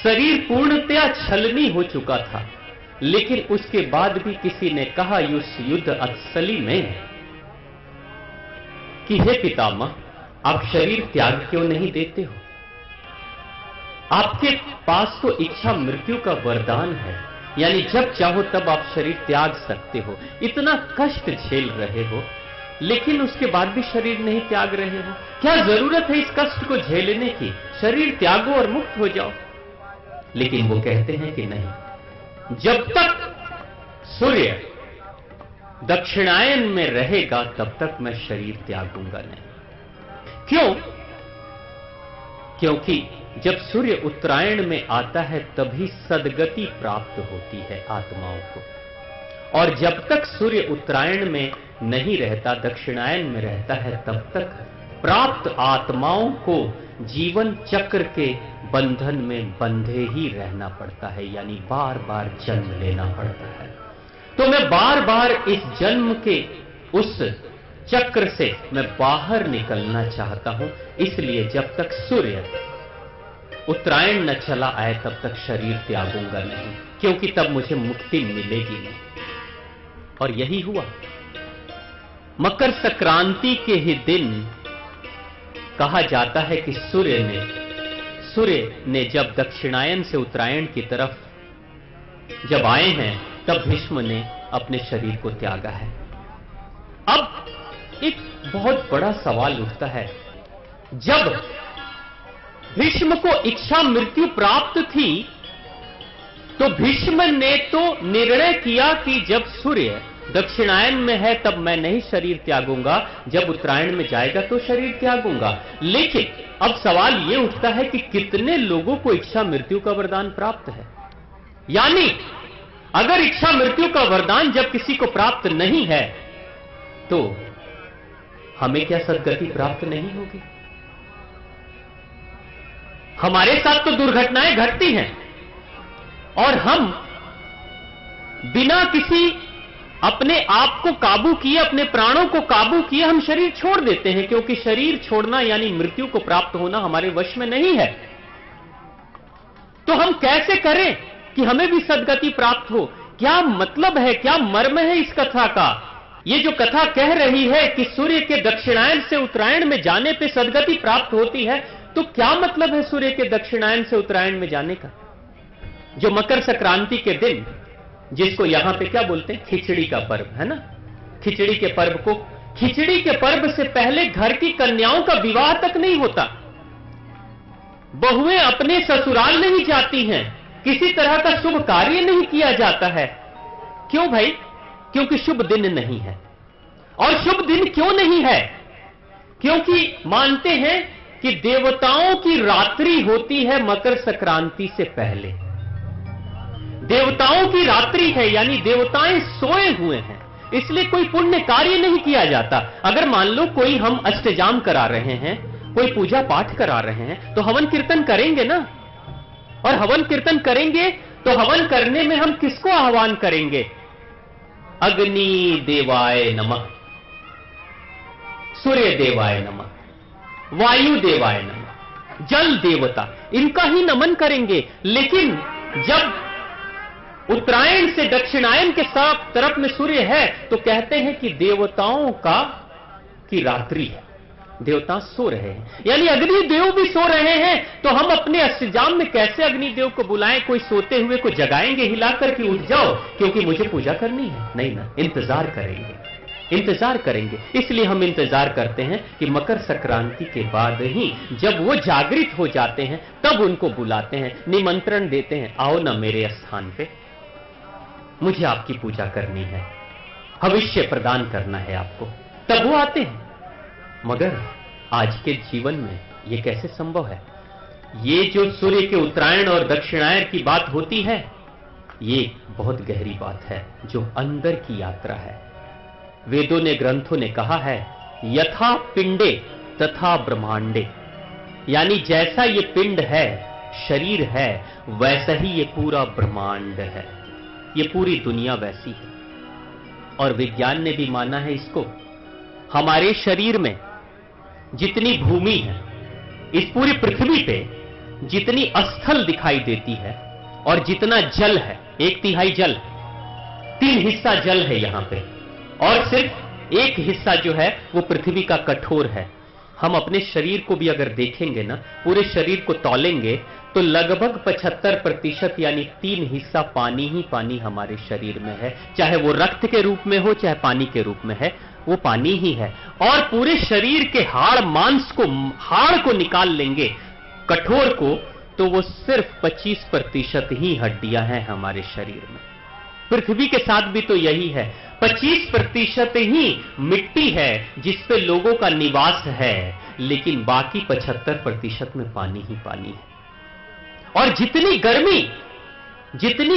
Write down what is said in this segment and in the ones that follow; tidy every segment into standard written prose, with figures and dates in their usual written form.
शरीर पूर्णतया छलनी हो चुका था, लेकिन उसके बाद भी किसी ने कहा उस युद्ध अथसली में कि हे पितामह, आप शरीर त्याग क्यों नहीं देते हो? आपके पास तो इच्छा मृत्यु का वरदान है, यानी जब चाहो तब आप शरीर त्याग सकते हो। इतना कष्ट झेल रहे हो, लेकिन उसके बाद भी शरीर नहीं त्याग रहे हो। क्या जरूरत है इस कष्ट को झेलने की? शरीर त्यागो और मुक्त हो जाओ। लेकिन वो कहते हैं कि नहीं, जब तक सूर्य दक्षिणायन में रहेगा तब तक मैं शरीर त्यागूंगा नहीं। क्यों? क्योंकि जब सूर्य उत्तरायण में आता है तभी सद्गति प्राप्त होती है आत्माओं को, और जब तक सूर्य उत्तरायण में नहीं रहता, दक्षिणायन में रहता है, तब तक प्राप्त आत्माओं को जीवन चक्र के बंधन में बंधे ही रहना पड़ता है, यानी बार बार जन्म लेना पड़ता है। तो मैं बार बार इस जन्म के उस चक्र से मैं बाहर निकलना चाहता हूं। इसलिए जब तक सूर्य उत्तरायण न चला आए तब तक शरीर त्यागूंगा नहीं, क्योंकि तब मुझे मुक्ति मिलेगी नहीं। और यही हुआ। मकर संक्रांति के ही दिन कहा जाता है कि सूर्य ने जब दक्षिणायन से उत्तरायण की तरफ जब आए हैं, तब भीष्म ने अपने शरीर को त्यागा है। अब एक बहुत बड़ा सवाल उठता है, जब भीष्म को इच्छा मृत्यु प्राप्त थी तो भीष्म ने तो निर्णय किया कि जब सूर्य दक्षिणायन में है तब मैं नहीं शरीर त्यागूंगा, जब उत्तरायण में जाएगा तो शरीर त्यागूंगा। लेकिन अब सवाल यह उठता है कि कितने लोगों को इच्छा मृत्यु का वरदान प्राप्त है? यानी अगर इच्छा मृत्यु का वरदान जब किसी को प्राप्त नहीं है तो हमें क्या सद्गति प्राप्त नहीं होगी? हमारे साथ तो दुर्घटनाएं घटती हैं और हम बिना किसी अपने आप को काबू किए, अपने प्राणों को काबू किए हम शरीर छोड़ देते हैं, क्योंकि शरीर छोड़ना यानी मृत्यु को प्राप्त होना हमारे वश में नहीं है। तो हम कैसे करें कि हमें भी सद्गति प्राप्त हो? क्या मतलब है, क्या मर्म है इस कथा का? ये जो कथा कह रही है कि सूर्य के दक्षिणायन से उत्तरायण में जाने पे सद्गति प्राप्त होती है, तो क्या मतलब है सूर्य के दक्षिणायन से उत्तरायण में जाने का? जो मकर संक्रांति के दिन, जिसको यहां पे क्या बोलते हैं, खिचड़ी का पर्व है ना, खिचड़ी के पर्व को, खिचड़ी के पर्व से पहले घर की कन्याओं का विवाह तक नहीं होता, बहुएं अपने ससुराल नहीं जाती हैं, किसी तरह का शुभ कार्य नहीं किया जाता है। क्यों भाई? क्योंकि शुभ दिन नहीं है। और शुभ दिन क्यों नहीं है? क्योंकि मानते हैं कि देवताओं की रात्रि होती है मकर संक्रांति से पहले। देवताओं की रात्रि है, यानी देवताएं सोए हुए हैं, इसलिए कोई पुण्य कार्य नहीं किया जाता। अगर मान लो कोई हम अष्टजाम करा रहे हैं, कोई पूजा पाठ करा रहे हैं, तो हवन कीर्तन करेंगे ना, और हवन कीर्तन करेंगे तो हवन करने में हम किसको आह्वान करेंगे? अग्नि देवाय नमः, सूर्य देवाय नमः, वायु देवाय नमः, जल देवता, इनका ही नमन करेंगे। लेकिन जब उत्तरायण से दक्षिणायन के साथ तरफ में सूर्य है तो कहते हैं कि देवताओं की रात्रि है, देवता सो रहे हैं, यानी अग्निदेव भी सो रहे हैं। तो हम अपने अष्टजाम में कैसे अग्निदेव को बुलाएं? कोई सोते हुए को जगाएंगे हिलाकर कि उठ जाओ क्योंकि मुझे पूजा करनी है? नहीं ना, इंतजार करेंगे। इसलिए हम इंतजार करते हैं कि मकर संक्रांति के बाद ही जब वो जागृत हो जाते हैं तब उनको बुलाते हैं, निमंत्रण देते हैं, आओ ना मेरे स्थान पे, मुझे आपकी पूजा करनी है, भविष्य प्रदान करना है आपको, तब वो आते हैं। मगर आज के जीवन में ये कैसे संभव है? ये जो सूर्य के उत्तरायण और दक्षिणायन की बात होती है, ये बहुत गहरी बात है, जो अंदर की यात्रा है। वेदों ने, ग्रंथों ने कहा है, यथा पिंडे तथा ब्रह्मांडे, यानी जैसा ये पिंड है, शरीर है, वैसा ही ये पूरा ब्रह्मांड है, ये पूरी दुनिया वैसी है। और विज्ञान ने भी माना है इसको। हमारे शरीर में जितनी भूमि है, इस पूरी पृथ्वी पे जितनी स्थल दिखाई देती है और जितना जल है, 1/3 जल, 3 हिस्सा जल है यहां पे, और सिर्फ 1 हिस्सा जो है वो पृथ्वी का कठोर है। हम अपने शरीर को भी अगर देखेंगे ना, पूरे शरीर को तौलेंगे तो लगभग 75% यानी 3 हिस्सा पानी ही पानी हमारे शरीर में है। चाहे वो रक्त के रूप में हो, चाहे पानी के रूप में है, वो पानी ही है। और पूरे शरीर के हाड़ मांस को, हाड़ को निकाल लेंगे, कठोर को, तो वो सिर्फ 25% ही हड्डियां हैं हमारे शरीर में। पृथ्वी के साथ भी तो यही है, 25% ही मिट्टी है जिसपे लोगों का निवास है, लेकिन बाकी 75% में पानी ही पानी है। और जितनी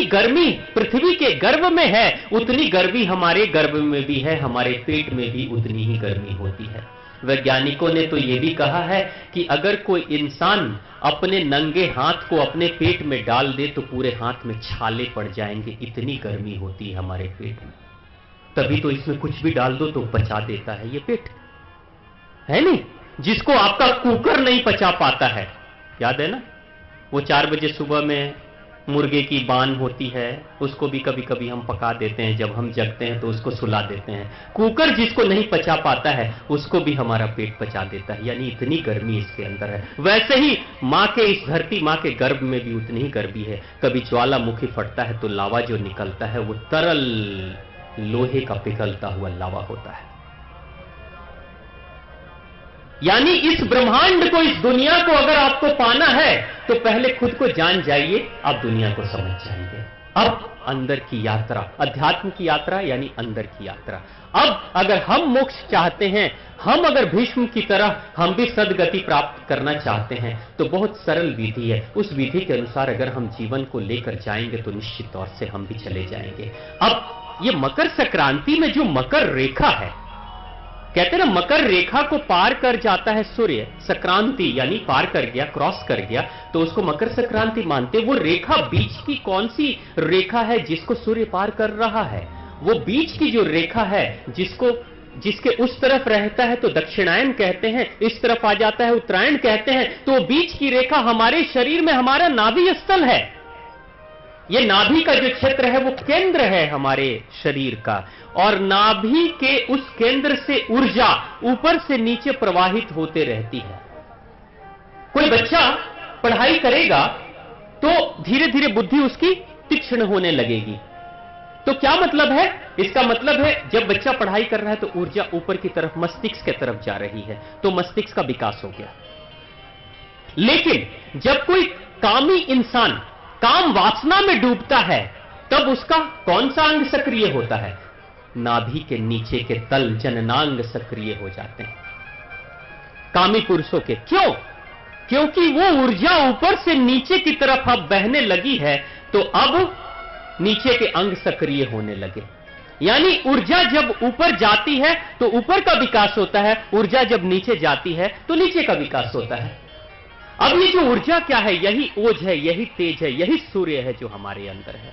गर्मी पृथ्वी के गर्भ में है, उतनी गर्मी हमारे गर्भ में भी है, हमारे पेट में भी उतनी ही गर्मी होती है। वैज्ञानिकों ने तो यह भी कहा है कि अगर कोई इंसान अपने नंगे हाथ को अपने पेट में डाल दे तो पूरे हाथ में छाले पड़ जाएंगे, इतनी गर्मी होती है हमारे पेट में। तभी तो इसमें कुछ भी डाल दो तो पचा देता है ये पेट, है नहीं? जिसको आपका कुकर नहीं पचा पाता है, याद है ना? वो 4 बजे सुबह में मुर्गे की बान होती है, उसको भी कभी कभी हम पका देते हैं, जब हम जगते हैं तो उसको सुला देते हैं। कुकर जिसको नहीं पचा पाता है उसको भी हमारा पेट पचा देता है, यानी इतनी गर्मी इसके अंदर है। वैसे ही मां के इस धरती, मां के गर्भ में भी उतनी ही गर्मी है। कभी ज्वालामुखी फटता है तो लावा जो निकलता है वो तरल लोहे का पिघलता हुआ लावा होता है। यानी इस ब्रह्मांड को, इस दुनिया को अगर आपको पाना है तो पहले खुद को जान जाइए, आप दुनिया को समझ जाएंगे। अब अंदर की यात्रा, अध्यात्म की यात्रा यानी अंदर की यात्रा। अब अगर हम मोक्ष चाहते हैं, हम अगर भीष्म की तरह हम भी सद्गति प्राप्त करना चाहते हैं, तो बहुत सरल विधि है। उस विधि के अनुसार अगर हम जीवन को लेकर जाएंगे तो निश्चित तौर से हम भी चले जाएंगे। अब ये मकर संक्रांति में जो मकर रेखा है, कहते हैं ना, मकर रेखा को पार कर जाता है सूर्य, संक्रांति यानी पार कर गया, क्रॉस कर गया, तो उसको मकर संक्रांति मानते। वो रेखा बीच की कौन सी रेखा है जिसको सूर्य पार कर रहा है? वो बीच की जो रेखा है जिसके उस तरफ रहता है तो दक्षिणायन कहते हैं, इस तरफ आ जाता है उत्तरायण कहते हैं। तो बीच की रेखा हमारे शरीर में हमारा नाभि स्थल है। ये नाभि का जो क्षेत्र है वो केंद्र है हमारे शरीर का, और नाभि के उस केंद्र से ऊर्जा ऊपर से नीचे प्रवाहित होते रहती है। कोई बच्चा पढ़ाई करेगा तो धीरे धीरे बुद्धि उसकी तीक्ष्ण होने लगेगी। तो क्या मतलब है? इसका मतलब है जब बच्चा पढ़ाई कर रहा है तो ऊर्जा ऊपर की तरफ, मस्तिष्क की तरफ जा रही है, तो मस्तिष्क का विकास हो गया। लेकिन जब कोई कामी इंसान काम वासना में डूबता है, तब उसका कौन सा अंग सक्रिय होता है? नाभि के नीचे के तल जननांग सक्रिय हो जाते हैं कामी पुरुषों के। क्यों? क्योंकि वो ऊर्जा ऊपर से नीचे की तरफ अब बहने लगी है, तो अब नीचे के अंग सक्रिय होने लगे। यानी ऊर्जा जब ऊपर जाती है तो ऊपर का विकास होता है, ऊर्जा जब नीचे जाती है तो नीचे का विकास होता है। अब ये जो ऊर्जा क्या है? यही ओज है, यही तेज है, यही सूर्य है जो हमारे अंदर है।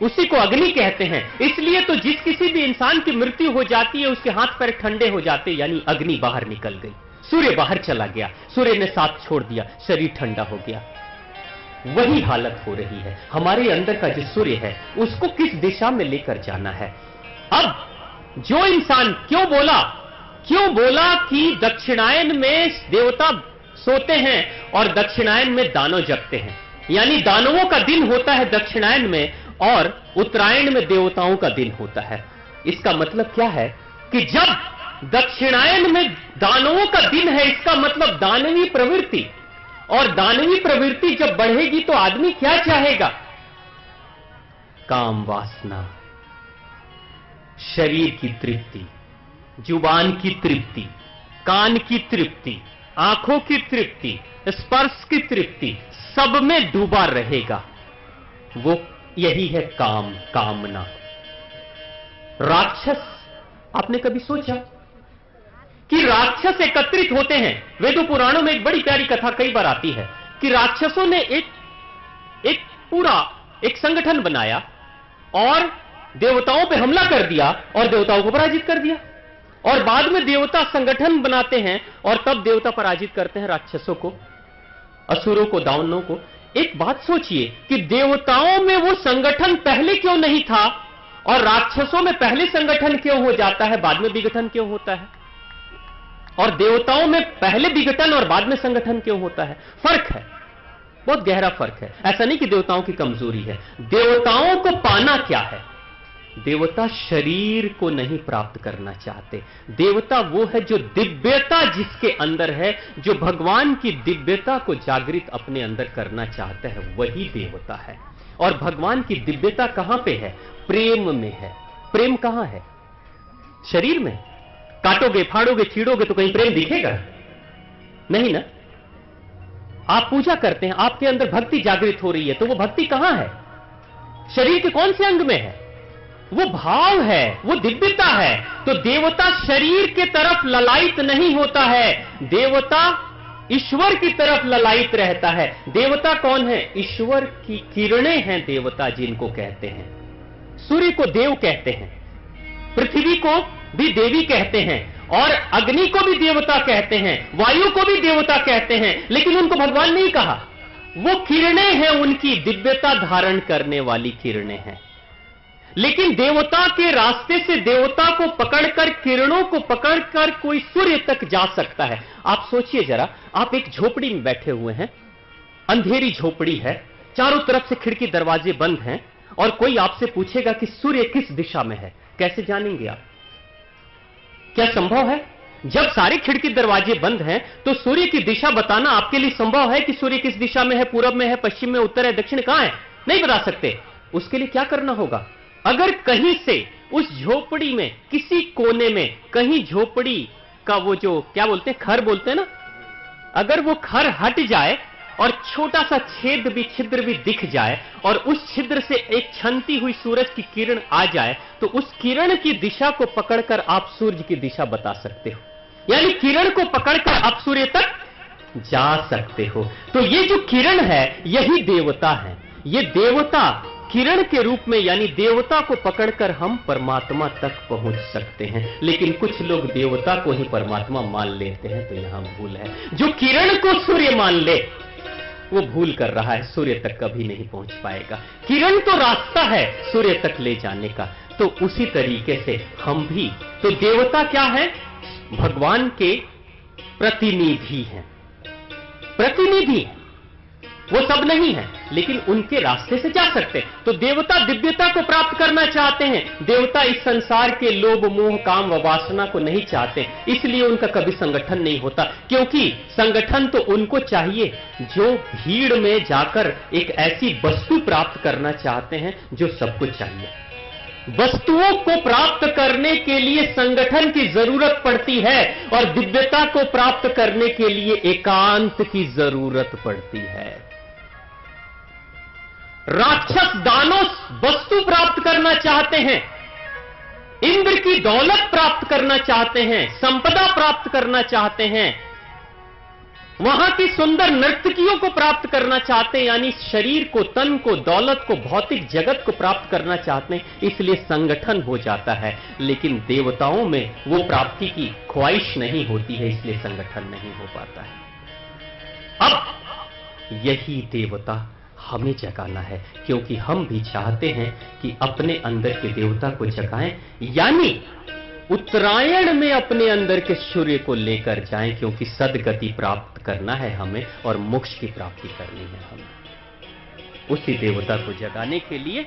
उसी को अग्नि कहते हैं। इसलिए तो जिस किसी भी इंसान की मृत्यु हो जाती है उसके हाथ पैर ठंडे हो जाते, यानी अग्नि बाहर निकल गई, सूर्य बाहर चला गया, सूर्य ने साथ छोड़ दिया, शरीर ठंडा हो गया। वही हालत हो रही है। हमारे अंदर का जो सूर्य है उसको किस दिशा में लेकर जाना है? अब जो इंसान क्यों बोला कि दक्षिणायन में देवता सोते हैं और दक्षिणायन में दानव जगते हैं, यानी दानवों का दिन होता है दक्षिणायन में और उत्तरायण में देवताओं का दिन होता है। इसका मतलब क्या है कि जब दक्षिणायन में दानवों का दिन है, इसका मतलब दानवी प्रवृत्ति, और दानवी प्रवृत्ति जब बढ़ेगी तो आदमी क्या चाहेगा? काम वासना, शरीर की तृप्ति, जुबान की तृप्ति, कान की तृप्ति, आंखों की तृप्ति, स्पर्श की तृप्ति, सब में डूबा रहेगा। वो यही है काम, कामना। राक्षस, आपने कभी सोचा कि राक्षस एकत्रित होते हैं? वेदों पुराणों में एक बड़ी प्यारी कथा कई बार आती है कि राक्षसों ने एक पूरा संगठन बनाया और देवताओं पे हमला कर दिया और देवताओं को पराजित कर दिया। और बाद में देवता संगठन बनाते हैं और तब देवता पराजित करते हैं राक्षसों को। असुरों को, दानवों को। एक बात सोचिए कि देवताओं में वो संगठन पहले क्यों नहीं था और राक्षसों में पहले संगठन क्यों हो जाता है, बाद में विघटन क्यों होता है? और देवताओं में पहले विघटन और बाद में संगठन क्यों होता है? फर्क है, बहुत गहरा फर्क है। ऐसा नहीं कि देवताओं की कमजोरी है। देवताओं को पाना क्या है? देवता शरीर को नहीं प्राप्त करना चाहते। देवता वो है जो दिव्यता जिसके अंदर है, जो भगवान की दिव्यता को जागृत अपने अंदर करना चाहता है, वही देवता है। और भगवान की दिव्यता कहां पे है? प्रेम में है। प्रेम कहां है? शरीर में। काटोगे, फाड़ोगे, छीड़ोगे तो कहीं प्रेम दिखेगा? नहीं ना। आप पूजा करते हैं, आपके अंदर भक्ति जागृत हो रही है, तो वो भक्ति कहां है? शरीर के कौन से अंग में है? वो भाव है, वो दिव्यता है। तो देवता शरीर के तरफ ललायित नहीं होता है, देवता ईश्वर की तरफ ललायित रहता है। देवता कौन है? ईश्वर की किरणें हैं देवता, जिनको कहते हैं। सूर्य को देव कहते हैं, पृथ्वी को भी देवी कहते हैं, और अग्नि को भी देवता कहते हैं, वायु को भी देवता कहते हैं, लेकिन उनको भगवान नहीं कहा। वो किरणें हैं, उनकी दिव्यता धारण करने वाली किरणें हैं। लेकिन देवता के रास्ते से देवता को पकड़कर, किरणों को पकड़कर कोई सूर्य तक जा सकता है। आप सोचिए जरा, आप एक झोपड़ी में बैठे हुए हैं, अंधेरी झोपड़ी है, चारों तरफ से खिड़की दरवाजे बंद हैं, और कोई आपसे पूछेगा कि सूर्य किस दिशा में है, कैसे जानेंगे आप? क्या संभव है? जब सारे खिड़की दरवाजे बंद हैं, तो सूर्य की दिशा बताना आपके लिए संभव है कि सूर्य किस दिशा में है, पूरब में है, पश्चिम में, उत्तर है, दक्षिण कहां है? नहीं बता सकते। उसके लिए क्या करना होगा? अगर कहीं से उस झोपड़ी में किसी कोने में कहीं झोपड़ी का वो जो क्या बोलते हैं, खर बोलते हैं ना, अगर वो खर हट जाए और छोटा सा छेद भी, छिद्र भी दिख जाए, और उस छिद्र से एक छनती हुई सूरज की किरण आ जाए, तो उस किरण की दिशा को पकड़कर आप सूर्य की दिशा बता सकते हो। यानी किरण को पकड़कर आप सूर्य तक जा सकते हो। तो ये जो किरण है, यही देवता है। ये देवता किरण के रूप में, यानी देवता को पकड़कर हम परमात्मा तक पहुंच सकते हैं। लेकिन कुछ लोग देवता को ही परमात्मा मान लेते हैं, तो यहां भूल है। जो किरण को सूर्य मान ले, वो भूल कर रहा है, सूर्य तक कभी नहीं पहुंच पाएगा। किरण तो रास्ता है सूर्य तक ले जाने का। तो उसी तरीके से हम भी, तो देवता क्या है? भगवान के प्रतिनिधि हैं। प्रतिनिधि, वो सब नहीं है, लेकिन उनके रास्ते से जा सकते हैं। तो देवता दिव्यता को प्राप्त करना चाहते हैं। देवता इस संसार के लोभ, मोह, काम व वासना को नहीं चाहते, इसलिए उनका कभी संगठन नहीं होता। क्योंकि संगठन तो उनको चाहिए जो भीड़ में जाकर एक ऐसी वस्तु प्राप्त करना चाहते हैं जो सबको चाहिए। वस्तुओं को प्राप्त करने के लिए संगठन की जरूरत पड़ती है, और दिव्यता को प्राप्त करने के लिए एकांत की जरूरत पड़ती है। राक्षस दानव वस्तु प्राप्त करना चाहते हैं, इंद्र की दौलत प्राप्त करना चाहते हैं, संपदा प्राप्त करना चाहते हैं, वहां की सुंदर नर्तकियों को प्राप्त करना चाहते हैं, यानी शरीर को, तन को, दौलत को, भौतिक जगत को प्राप्त करना चाहते हैं, इसलिए संगठन हो जाता है। लेकिन देवताओं में वो प्राप्ति की ख्वाहिश नहीं होती है, इसलिए संगठन नहीं हो पाता है। अब यही देवता हमें जगाना है, क्योंकि हम भी चाहते हैं कि अपने अंदर के देवता को जगाएं, यानी उत्तरायण में अपने अंदर के सूर्य को लेकर जाएं, क्योंकि सदगति प्राप्त करना है हमें और मोक्ष की प्राप्ति करनी है हमें। उसी देवता को जगाने के लिए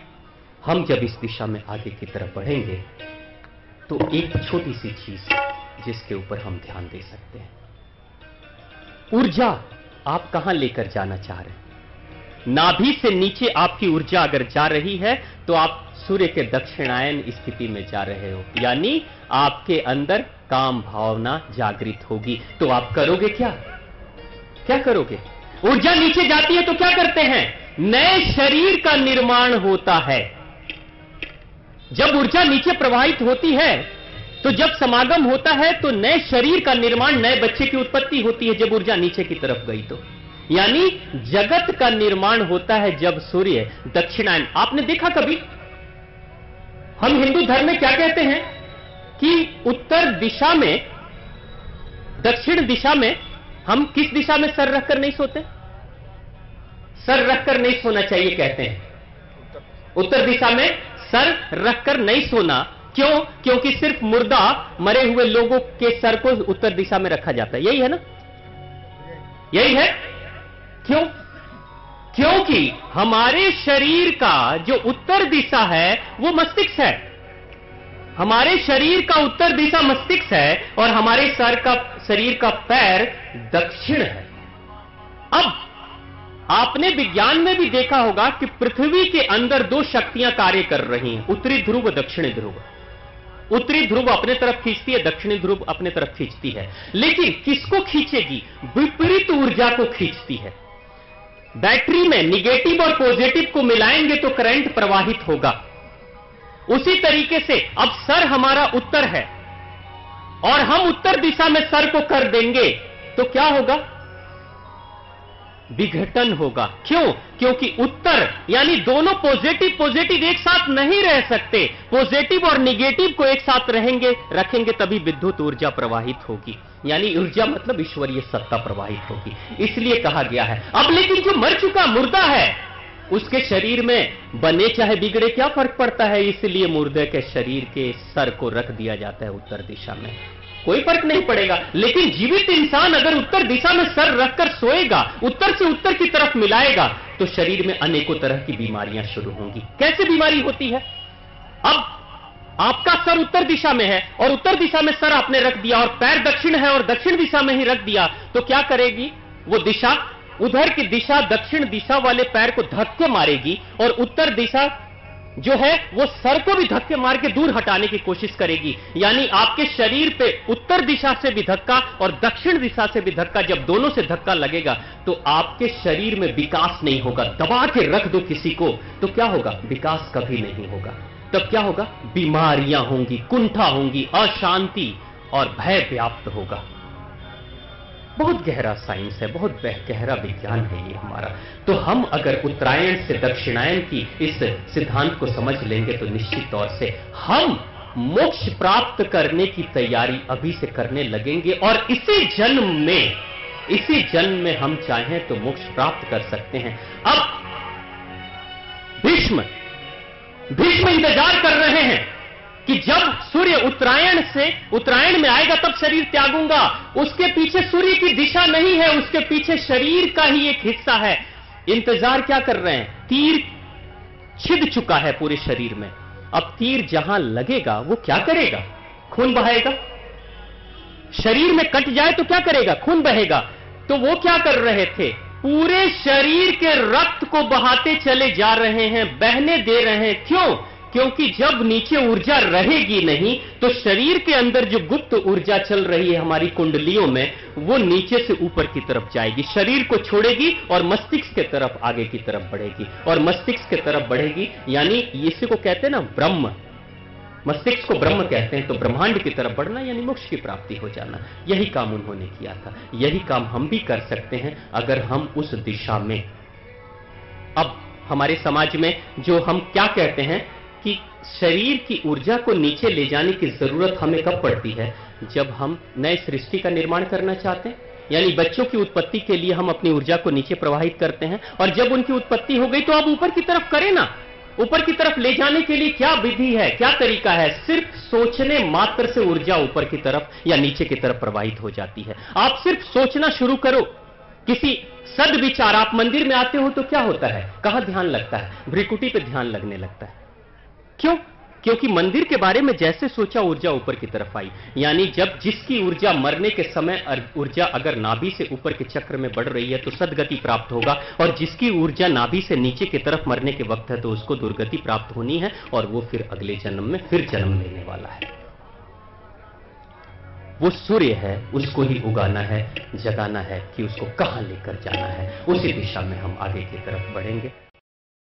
हम जब इस दिशा में आगे की तरफ बढ़ेंगे, तो एक छोटी सी चीज जिसके ऊपर हम ध्यान दे सकते हैं, ऊर्जा आप कहां लेकर जाना चाह रहे हैं? नाभि से नीचे आपकी ऊर्जा अगर जा रही है, तो आप सूर्य के दक्षिणायन स्थिति में जा रहे हो, यानी आपके अंदर काम भावना जागृत होगी। तो आप करोगे क्या? क्या करोगे? ऊर्जा नीचे जाती है तो क्या करते हैं? नए शरीर का निर्माण होता है। जब ऊर्जा नीचे प्रवाहित होती है, तो जब समागम होता है, तो नए शरीर का निर्माण, नए बच्चे की उत्पत्ति होती है। जब ऊर्जा नीचे की तरफ गई तो यानी जगत का निर्माण होता है जब सूर्य दक्षिणायन। आपने देखा कभी, हम हिंदू धर्म में क्या कहते हैं कि उत्तर दिशा में, दक्षिण दिशा में हम किस दिशा में सर रखकर नहीं सोते? सर रखकर नहीं सोना चाहिए कहते हैं? उत्तर दिशा में सर रखकर नहीं सोना। क्यों? क्योंकि सिर्फ मुर्दा मरे हुए लोगों के सर को उत्तर दिशा में रखा जाता है। यही है ना? यही है। क्यों? क्योंकि हमारे शरीर का जो उत्तर दिशा है वो मस्तिष्क है। हमारे शरीर का उत्तर दिशा मस्तिष्क है और हमारे शरीर का पैर दक्षिण है। अब आपने विज्ञान में भी देखा होगा कि पृथ्वी के अंदर दो शक्तियां कार्य कर रही हैं, उत्तरी ध्रुव, दक्षिणी ध्रुव। उत्तरी ध्रुव अपने तरफ खींचती है, दक्षिणी ध्रुव अपने तरफ खींचती है। लेकिन किसको खींचेगी? विपरीत ऊर्जा को खींचती है। बैटरी में निगेटिव और पॉजिटिव को मिलाएंगे तो करंट प्रवाहित होगा। उसी तरीके से अब सर हमारा उत्तर है और हम उत्तर दिशा में सर को कर देंगे तो क्या होगा? विघटन होगा। क्यों? क्योंकि उत्तर यानी दोनों पॉजिटिव एक साथ नहीं रह सकते। पॉजिटिव और निगेटिव को एक साथ रखेंगे तभी विद्युत ऊर्जा प्रवाहित होगी, यानी ऊर्जा मतलब ईश्वरीय सत्ता प्रवाहित होगी। इसलिए कहा गया है। अब लेकिन जो मर चुका मुर्दा है उसके शरीर में बने चाहे बिगड़े क्या फर्क पड़ता है? इसलिए मुर्दे के शरीर के सर को रख दिया जाता है उत्तर दिशा में, कोई फर्क नहीं पड़ेगा। लेकिन जीवित इंसान अगर उत्तर दिशा में सर रखकर सोएगा, उत्तर से उत्तर की तरफ मिलाएगा, तो शरीर में अनेकों तरह की बीमारियां शुरू होंगी। कैसे बीमारी होती है? अब आपका सर उत्तर दिशा में है और उत्तर दिशा में सर आपने रख दिया और पैर दक्षिण है और दक्षिण दिशा में ही रख दिया, तो क्या करेगी वो दिशा? उधर की दिशा दक्षिण दिशा वाले पैर को धक्के मारेगी और उत्तर दिशा जो है वो सर को भी धक्के मार के दूर हटाने की कोशिश करेगी। यानी आपके शरीर पे उत्तर दिशा से भी धक्का और दक्षिण दिशा से भी धक्का, जब दोनों से धक्का लगेगा तो आपके शरीर में विकास नहीं होगा। दबा के रख दो किसी को तो क्या होगा? विकास कभी नहीं होगा। तब क्या होगा? बीमारियां होंगी, कुंठा होंगी, अशांति और भय व्याप्त होगा। बहुत गहरा साइंस है, बहुत गहरा विज्ञान है ये हमारा। तो हम अगर उत्तरायण से दक्षिणायन की इस सिद्धांत को समझ लेंगे तो निश्चित तौर से हम मोक्ष प्राप्त करने की तैयारी अभी से करने लगेंगे और इसी जन्म में हम चाहें तो मोक्ष प्राप्त कर सकते हैं। अब भीष्म इंतजार कर रहे हैं कि जब सूर्य उत्तरायण में आएगा तब शरीर त्यागूंगा। उसके पीछे सूर्य की दिशा नहीं है, उसके पीछे शरीर का ही एक हिस्सा है। इंतजार क्या कर रहे हैं? तीर छिद चुका है पूरे शरीर में। अब तीर जहां लगेगा वो क्या करेगा? खून बहाएगा। शरीर में कट जाए तो क्या करेगा? खून बहेगा। तो वो क्या कर रहे थे? पूरे शरीर के रक्त को बहाते चले जा रहे हैं, बहने दे रहे हैं। क्यों? क्योंकि जब नीचे ऊर्जा रहेगी नहीं तो शरीर के अंदर जो गुप्त ऊर्जा चल रही है हमारी कुंडलियों में, वो नीचे से ऊपर की तरफ जाएगी, शरीर को छोड़ेगी और मस्तिष्क के तरफ आगे की तरफ बढ़ेगी। और मस्तिष्क के तरफ बढ़ेगी यानी इसी को कहते हैं ना ब्रह्म, मस्तिष्क को ब्रह्म कहते हैं। तो ब्रह्मांड की तरफ बढ़ना यानी मोक्ष की प्राप्ति हो जाना। यही काम उन्होंने किया था, यही काम हम भी कर सकते हैं अगर हम उस दिशा में। अब हमारे समाज में जो हम क्या कहते हैं कि शरीर की ऊर्जा को नीचे ले जाने की जरूरत हमें कब पड़ती है? जब हम नए सृष्टि का निर्माण करना चाहते हैं, यानी बच्चों की उत्पत्ति के लिए हम अपनी ऊर्जा को नीचे प्रवाहित करते हैं और जब उनकी उत्पत्ति हो गई तो अब ऊपर की तरफ करें ना। ऊपर की तरफ ले जाने के लिए क्या विधि है, क्या तरीका है? सिर्फ सोचने मात्र से ऊर्जा ऊपर की तरफ या नीचे की तरफ प्रवाहित हो जाती है। आप सिर्फ सोचना शुरू करो, किसी सद्विचार। आप मंदिर में आते हो तो क्या होता है? कहां ध्यान लगता है? भ्रिकुटी पे ध्यान लगने लगता है। क्यों? क्योंकि मंदिर के बारे में जैसे सोचा ऊर्जा ऊपर की तरफ आई। यानी जब जिसकी ऊर्जा मरने के समय ऊर्जा अगर नाभि से ऊपर के चक्र में बढ़ रही है तो सदगति प्राप्त होगा, और जिसकी ऊर्जा नाभि से नीचे की तरफ मरने के वक्त है तो उसको दुर्गति प्राप्त होनी है और वो फिर अगले जन्म में फिर जन्म लेने वाला है। वो सूर्य है, उसको ही उगाना है, जगाना है कि उसको कहां लेकर जाना है। उसी दिशा में हम आगे की तरफ बढ़ेंगे।